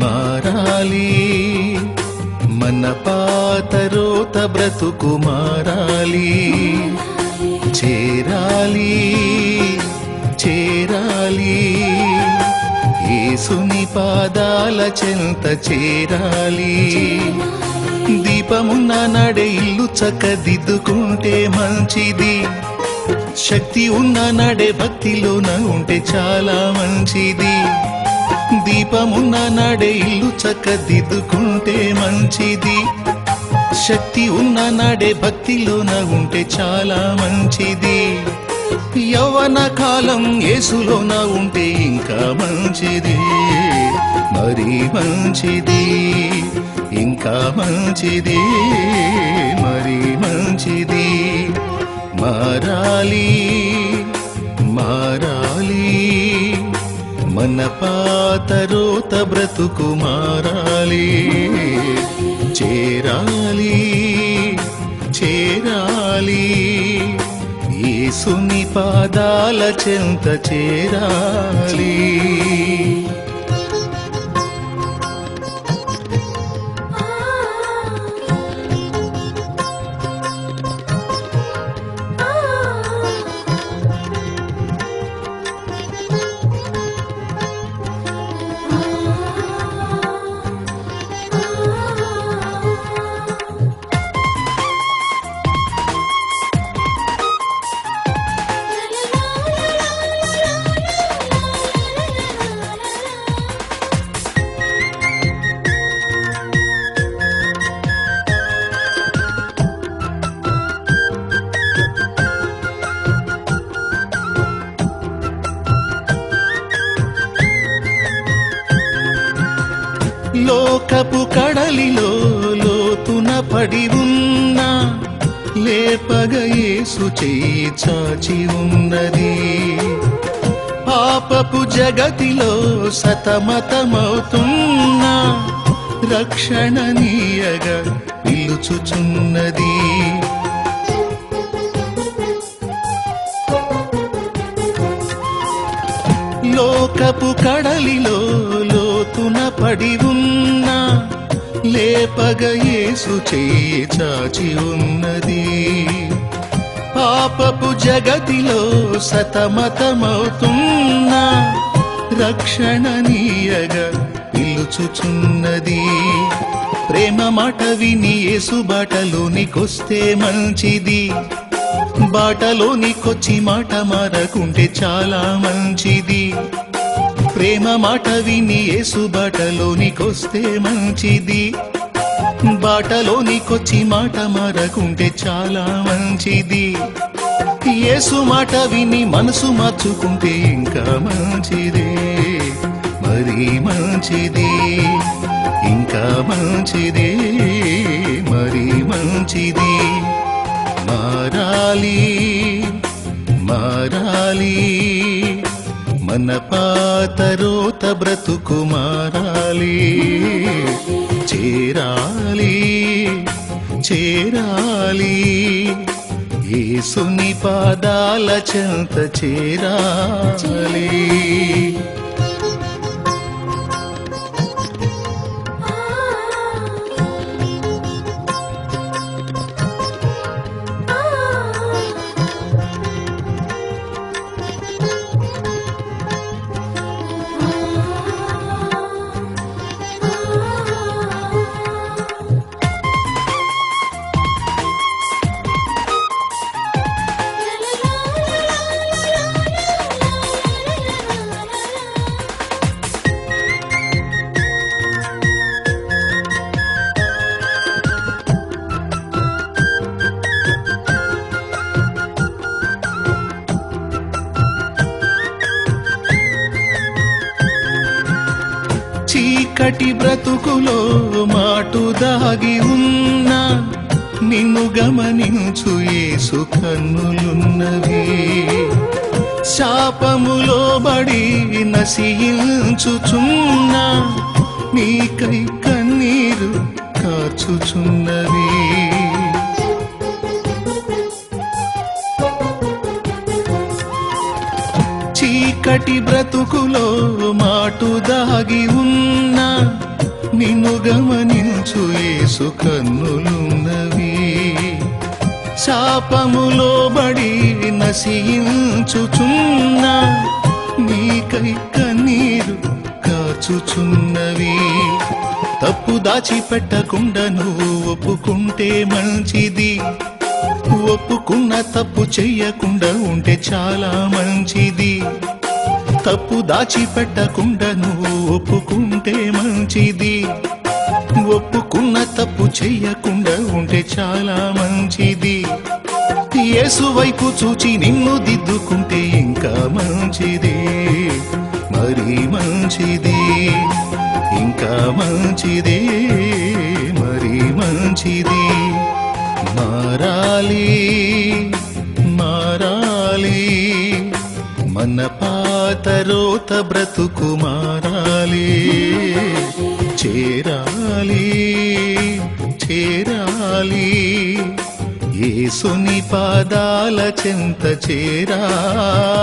మారాలి మన పాత రోత బ్రతుకు మారాలి చేరాలి చేరాలి యేసుని పాదాల చెంత చేరాలి దీపమున్న నాడే ఇల్లు చక్కదిద్దుకుంటే మంచిది శక్తి ఉన్న నాడే భక్తిలోన ఉంటే చాలా మంచిది దీపమున్న నాడే ఇల్లు చక్కదిద్దుకుంటే మంచిది శక్తి ఉన్న నాడే భక్తిలోన ఉంటే చాలా మంచిది యవ్వన కాలం యేసులోన ఉంటే ఇంకా మంచిది మరి మంచిది ఇంకా మంచిది మరి మంచిది మారాలి మారాలి మన పాత రోత బ్రతుకు మారాలి చేరాలి చేరాలి యేసుని పాదాల చెంత చేరాలి లోకపు కడలిలో లోతున పడి ఉన్నా లేపగ యేసు చేయి చాచి ఉన్నది పాపపు జగతిలో సతమతమవుతున్నా రక్షణ నీయగా పిలుచుచున్నది లోకపు కడలిలో లోతున పడి ఉన్నా లేపగ యేసు చేయి చాచి ఉన్నది పాపపు జగతిలో సతమతమవుతున్నా రక్షణ నీయగా పిలుచుచున్నది ప్రేమ మాట విని యేసు బాటలోనికొస్తే మంచిది బాటలోనికొచ్చి మాట మారకుంటే చాలా మంచిది ప్రేమ మాట విని యేసు బాటలోనికొస్తే మంచిది బాటలోనికొచ్చి మాట మారకుంటే చాలా మంచిది యేసు మాట విని మనసు మార్చుకుంటే ఇంకా మంచిది మరి మంచిది ఇంకా మంచిది మరి మంచిది మారాలి మారాలి మన పాత రోత బ్రతుకు మారాలి చేరాలి చేరాలి యేసుని పాదాల చెంత చేరాలి చీకటి బ్రతుకులో మాటు దాగి ఉన్నా నిన్ను గమనించు యేసు కన్నులున్నవి శాపములో బడి నశించుచున్నా నీకై కన్నీరు కార్చుచున్నవి చీకటి బ్రతుకులో మాటు దాగి ఉన్నా నిన్ను గమనించు యేసు కన్నులున్నవి. శాపములో బడి నశించుచున్నా నీకై కన్నీరు కాచుచున్నవి. తప్పు దాచిపెట్టకుండా నువ్వు ఒప్పుకుంటే మంచిది. ఒప్పుకున్న తప్పు చెయ్యకుండా ఉంటే చాలా మంచిది. తప్పు దాచిపెట్టకుండా నువ్వు ఒప్పుకుంటే మంచిది. ఒప్పుకున్న తప్పు చెయ్యకుండా ఉంటే చాలా మంచిది. యేసు వైపు చూచి నిన్ను దిద్దుకుంటే ఇంకా మంచిది, మరి మంచిది, ఇంకా మంచిది, మరి మంచిది. మారాలి మారాలి మన పాత రోత బ్రతుకు మారాలి. చేరాలి చేరాలి యేసుని పాదాల చెంత చేరాలి.